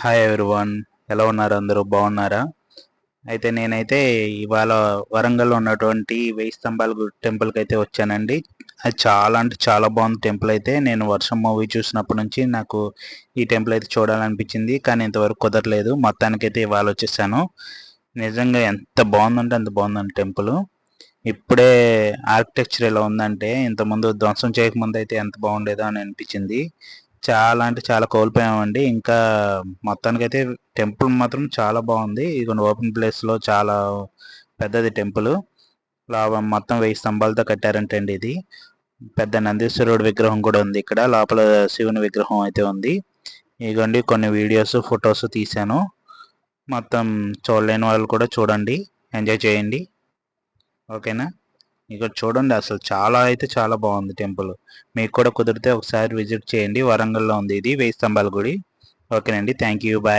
Hi everyone, ఎలా ఉన్నారు? అందరూ బాగున్నారా? అయితే నేనైతే ఇవాళ వరంగల్లో ఉన్నటువంటి వెయ్యి స్తంభాల టెంపుల్కి అయితే వచ్చానండి. అది చాలా అంటే చాలా బాగుంది టెంపుల్ అయితే. నేను వర్షం మూవీ చూసినప్పటి నుంచి నాకు ఈ టెంపుల్ అయితే చూడాలనిపించింది, కానీ ఇంతవరకు కుదరలేదు. మొత్తానికైతే ఇవాళ వచ్చేసాను. నిజంగా ఎంత బాగుందంటే అంత బాగుందండి టెంపుల్. ఇప్పుడే ఆర్కిటెక్చర్ ఎలా ఉందంటే, ఇంతకుముందు ధ్వంసం చేయకముందు అయితే ఎంత బాగుండేదో అని అనిపించింది. చాలా అంటే చాలా కోల్పోయామండి. ఇంకా మొత్తానికైతే టెంపుల్ మాత్రం చాలా బాగుంది. ఇది ఓపెన్ ప్లేస్లో చాలా పెద్దది టెంపుల్. మొత్తం 1000 స్తంభాలతో కట్టారంటే అండి ఇది. పెద్ద నందీశ్వరుడు విగ్రహం కూడా ఉంది ఇక్కడ. లోపల శివుని విగ్రహం అయితే ఉంది. ఇదిగోండి కొన్ని వీడియోస్ ఫొటోస్ తీశాను. మొత్తం చూడలేని వాళ్ళు కూడా చూడండి, ఎంజాయ్ చేయండి. ఓకేనా? ఇక్కడ చూడండి, అసలు చాలా అయితే చాలా బాగుంది టెంపుల్. మీకు కూడా కుదిరితే ఒకసారి విజిట్ చేయండి. వరంగల్లో ఉంది ఇది 1000 స్తంభాల గుడి. ఓకేనండి, థ్యాంక్ యూ, బాయ్.